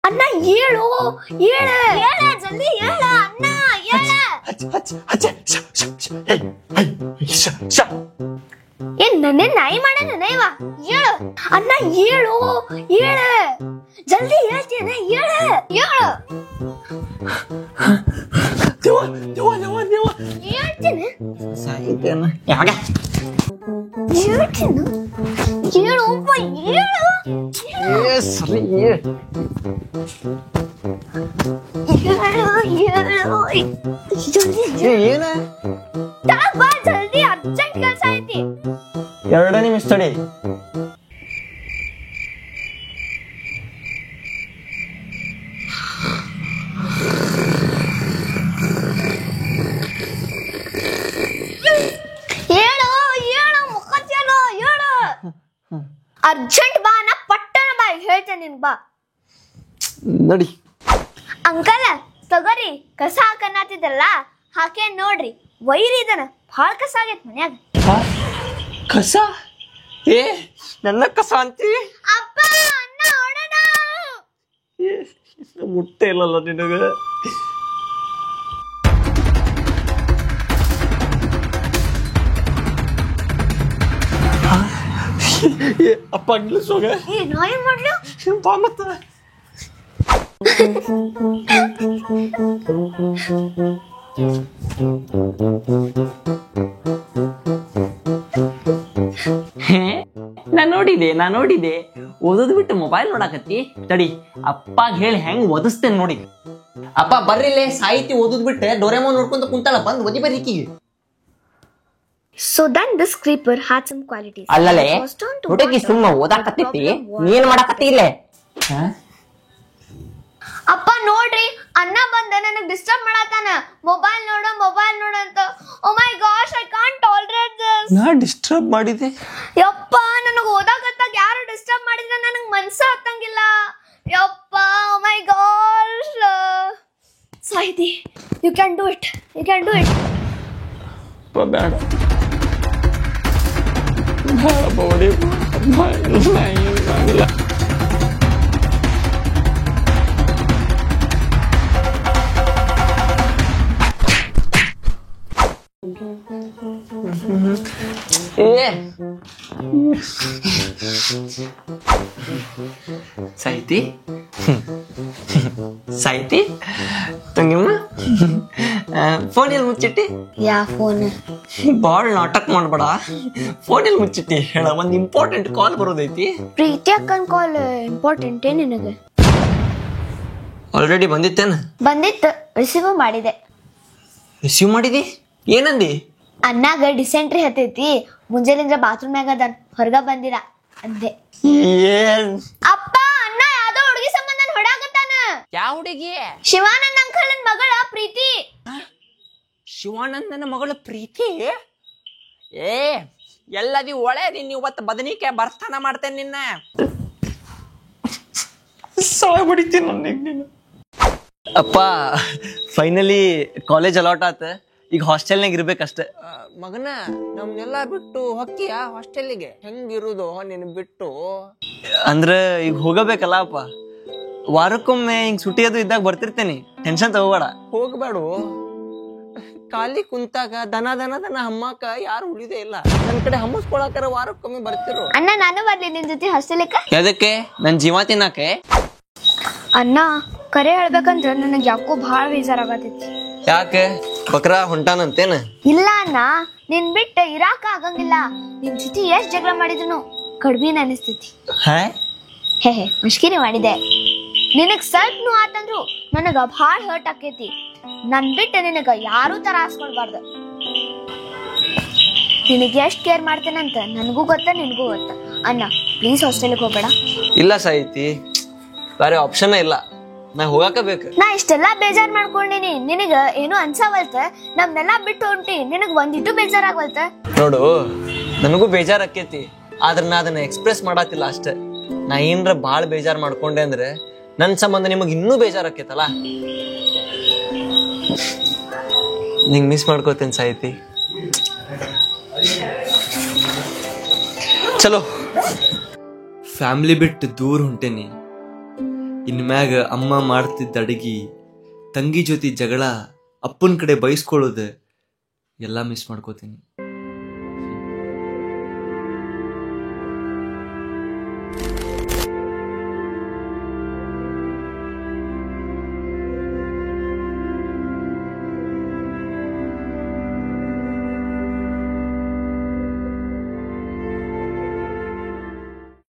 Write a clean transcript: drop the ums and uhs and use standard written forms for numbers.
ಅಣ್ಣ ಹೇಳು ಹೇಳ ಹೇಳ ಜಲ್ದಿ ಹೇಳ ಅಣ್ಣ ಹೇಳ ಏನ್ ನನ್ನೇ ನಾಯಿ ಮಾಡಣ ಇವ ಹೇಳು ಅಣ್ಣ ಹೇಳು ಹೇಳ ಜಲ್ದಿ ಹೇಳ್ತೀನ ಹೇಳ ಹೇಳು ಹೇಳ್ತೀನಿ ಯಾವಾಗ ಹೇಳ್ತೀನಿ ಹೇಳು ಹೇಳು ಸರಿ ಏನ ಬಾ ಜಲ್ದಿ ಅರ್ಜೆಂಟ್ ಕೆಲಸ ಐತಿ 2 ನಿಮಿಷ ತಡಿ ಹೇಳು ಹೇಳು ಮುಖತ್ತೇನು ಹೇಳು ಅರ್ಜೆಂಟ್ ಬಾ ನಾ ಪಟ್ಟಣ ಬಾ ಹೇಳ್ತೇನೆ ನಿನ್ ಬಾ ನಡಿ ಅಂಕಲ್ ತಗೋರಿ ಕಸ ಹಾಕನ್ನತ್ತಿದ್ದಲ್ಲ ಹಾಕೇ ನೋಡ್ರಿ ವೈರಿ ಇದನ ಭಾಳ ಕಸ ಆಗೈತ್ ಮನ್ಯಾಗ ಕಸ ಏ ನನ್ನ ಕಸ ಅಂತಿ ಅಪ್ಪ ಅಣ್ಣ ಹೊಡಣ ಮುಟ್ಟೆ ಇಲ್ಲಲ್ಲ ನಿನಗ ಅಪ್ಪ ಇಂಗ್ಲಿಷ್ ಹೋಗ ನಾ ಏನ್ ಮಾಡ್ಲು ಬಾ ಮತ್ತ ನಾ ನೋಡಿದೆ ಓದೋದ್ ಬಿಟ್ಟು ಮೊಬೈಲ್ ನೋಡಾಕತ್ತಿ ತಡಿ ಅಪ್ಪಾಗ ಹೇಳಿ ಹೆಂಗ್ ಓದಿಸ್ತೇನೆ ನೋಡಿ ಅಪ್ಪ ಬರ್ರಿಲ್ಲೇ ಸಾಹಿತಿ ಓದೋದ್ ಬಿಟ್ಟೆ ಡೋರೆಮೋನ್ ನೋಡ್ಕೊಂತ ಕುಂತಾಳ ಬಂದ್ ಓದಿ ಬರ್ರಿಕಿಗೆ So then this creeper had some qualities. ಅಲ್ಲಲೇ ಹುಡುಗಿ ಸುಮ್ಮ ಓದಾಕತ್ತೈತಿ ನೀನ್ ಮಾಡಾಕತ್ತಿ ಇಲ್ಲೇ ಅಪ್ಪ ನೋಡ್ರಿ ಅಣ್ಣ ಬಂದ ನನಗ್ ಡಿಸ್ಟರ್ಬ್ ಮಾಡತಾನ ಮೊಬೈಲ್ ನೋಡು ಅಂತ ಓ ಮೈ ಗಾಶ್ ಐ ಕಾಂಟ್ ಟಾಲರೇಟ್ ದಿಸ್ ನಾ ಡಿಸ್ಟರ್ಬ್ ಮಾಡಿದೆ ಯಪ್ಪ ನನಗ್ ಓದಾಕತ್ತಾಗ ಯಾರು ಡಿಸ್ಟರ್ಬ್ ಮಾಡಿದ್ರೆ ನನಗ್ ಮನ್ಸ ಹತ್ತಂಗಿಲ್ಲ ಯಪ್ಪ ಓ ಮೈ ಗಾಶ್ ಸಾಹಿತಿ ಯು ಕ್ಯಾನ್ ಡೂ ಇಟ್ ಬೇಡ ಸಾಹಿತಿ ತಂಗಿಮ್ಮ ಫೋನ್ ಎಲ್ಲಿ ಮುಚ್ಚಿಟ್ಟಿ ಯಾ ಫೋನ್ ಬಾಳ ನಾಟಕ ಮಾಡ್ಬೇಡ ಫೋನ್ ಎಲ್ಲಿ ಮುಚ್ಚಿಟ್ಟಿ ಹೇಳ ಒಂದ್ ಇಂಪಾರ್ಟೆಂಟ್ ಕಾಲ್ ಬರೋದೈತಿ ಪ್ರೀತಿ ಅಕ್ಕನ್ ಕಾಲ್ ಇಂಪಾರ್ಟೆಂಟ್ ನಿನಗೆ ಆಲ್ರೆಡಿ ಬಂದಿತ್ತು ರಿಸೀವ್ ಮಾಡಿದೆ ರಿಸೀವ್ ಮಾಡಿದಿ ಏನಂದಿ ಅಣ್ಣಾಗ ಡಿಸೆಂಟ್ರಿ ಹತ್ತೈತಿ ಮುಂಜಾನಿಂದ ಬಾತ್ರೂಮ್ಯಾಗ ಅದನ್ ಹೊರಗ ಬಂದಿರ ಅಂದೆ ಏನ್ ಅಪ್ಪ ಅಣ್ಣ ಯಾವ್ದೋ ಹುಡುಗಿ ಸಂಬಂಧ ಹೊಡಾಕತ್ತಾನ ಯಾವ ಹುಡುಗಿ ಶಿವಾನಂದ್ ಅಂಕಲನ್ ಮಗಳ ಪ್ರೀತಿ ಶಿವಾನಂದನ ಮಗಳು ಪ್ರೀತಿ ಏ ಎಲ್ಲದಿ ಒಳೆ ನೀನ್ ಇವತ್ತು ಬದನಿಕೆ ಬರ್ತಾನ ಮಾಡ್ತೇನೆ ನಿನ್ನ ಸಾಯ್ಬಿಡ್ತೀನಿ ನೀನು ಅಪ್ಪ ಫೈನಲಿ ಕಾಲೇಜ್ ಅಲಾಟ್ ಆತ ಈಗ ಹಾಸ್ಟೆಲ್ನಾಗ ಇರ್ಬೇಕಷ್ಟೆ ಮಗನ ನಮ್ನೆಲ್ಲಾ ಬಿಟ್ಟು ಹೊಕ್ಕಿಯ ಹಾಸ್ಟೆಲ್ಗೆ ಹೆಂಗಿರುದು ನೀನ್ ಬಿಟ್ಟು ಅಂದ್ರ ಈಗ ಹೋಗಬೇಕಲ್ಲ ಅಪ್ಪ ವಾರಕ್ಕೊಮ್ಮೆ ಹಿಂಗ್ ಸುಟಿ ಅದು ಇದ್ದಾಗ ಬರ್ತಿರ್ತೇನಿ ಟೆನ್ಷನ್ ತಗೋಬೇಡ ಹೋಗ್ಬೇಡು ಖಾಲಿ ಕುಂತಾಗ ದನ ಹಮ್ಮಕ್ಕ ಯಾರು ಉಳಿದೇ ಇಲ್ಲ ನನ್ ಕಡೆ ಹಮ್ಮಸ್ಕೊಳಕರ ವಾರಕ್ಕೊಮ್ಮೆ ಬರ್ತಿರು ಅಣ್ಣ ನಾನು ಬರ್ಲಿ ನಿನ್ ಜೊತೆ ಹಾಸ್ಟೆಲ್ಕ ಎದಕ್ಕೆ ನನ್ ಜೀವ ತಿನ್ನಾಕೆ ಅಣ್ಣ ಕರೆ ಹೇಳ್ಬೇಕಂದ್ರ ನನಗ್ ಯಾಕೋ ಭಾಳ ಬೇಜಾರಾಗತೈತಿ ಯಾಕೆ ಬಕ್ರ ಹೊಂಟಾನಂತೇನ ಇಲ್ಲ ಅಣ್ಣ ನಿನ್ ಬಿಟ್ಟು ಇರಾಕ ಆಗಂಗಿಲ್ಲ ನಿನ್ ಜೊತೆ ಎಷ್ಟ್ ಜಗಳ ಮಾಡಿದ್ರು ಕಡ್ಮಿನ ಅನಿಸ್ತೈತಿ ಹೇ ಮುಷ್ಕಿರಿ ಮಾಡಿದೆ ನಿನಗ್ ಸ್ವಲ್ಪನು ಆತಂದ್ರು ನನಗ ಭಾಳ ಹರ್ಟ್ ಆಕೈತಿ ನನ್ ಬಿಟ್ಟು ನಿನಗ ಯಾರು ತ್ರಾಸ್ ಕೊಡ್ಬಾರ್ದು ನಿನಗೆ ಎಷ್ಟ್ ಕೇರ್ ಮಾಡ್ತೇನಂತ ನನಗೂ ಗೊತ್ತ ನಿನಗೂ ಗೊತ್ತ ಅಣ್ಣ ಪ್ಲೀಸ್ ಹಾಸ್ಟೆಲ್ಗೆ ಹೋಗ್ಬೇಡ ಇಲ್ಲ ಸಾಹಿತಿ ಬೇರೆ ಆಪ್ಷನ್ ಇಲ್ಲ ನಾ ಹೋಗಾಕ ಬೇಕು ನಾ ಇಷ್ಟೆಲ್ಲಾ ಬೇಜಾರ್ ಮಾಡ್ಕೊಂಡಿನಿ ನಿನಗ ಏನು ಅನ್ಸವಲ್ತ ನಮ್ನೆಲ್ಲಾ ಬಿಟ್ಟು ಹೊಂಟಿ ನಿನಗ್ ಒಂದಿಟ್ಟು ಬೇಜಾರಾಗವಲ್ತ ನೋಡು ನನಗೂ ಬೇಜಾರ್ ಆಕೇತಿ ಆದ್ರ ನಾ ಅದನ್ನ ಎಕ್ಸ್ಪ್ರೆಸ್ ಮಾಡಾತಿಲ್ಲ ಅಷ್ಟೇ ನಾ ಏನ್ರ ಬಾಳ ಬೇಜಾರ್ ಮಾಡ್ಕೊಂಡೆ ಅಂದ್ರೆ ನನ್ ಸಂಬಂಧ ನಿಮಗ್ ಇನ್ನೂ ಬೇಜಾರ್ ಆಕೇತಲ್ಲ ನಿಂಗ್ ಮಿಸ್ ಮಾಡ್ಕೋತೇನೆ ಸಾಹಿತಿ ಚಲೋ ಫ್ಯಾಮಿಲಿ ಬಿಟ್ಟು ದೂರ ಹೊಂಟೇನಿ ಇನ್ಮ್ಯಾಗ ಅಮ್ಮ ಮಾಡ್ತಿದ್ದ ಅಡಿಗೆ, ತಂಗಿ ಜೊತೆ ಜಗಳ, ಅಪ್ಪನ ಕಡೆ ಬೈಸ್ಕೊಳ್ಳೋದು ಎಲ್ಲ ಮಿಸ್ ಮಾಡ್ಕೋತೀನಿ.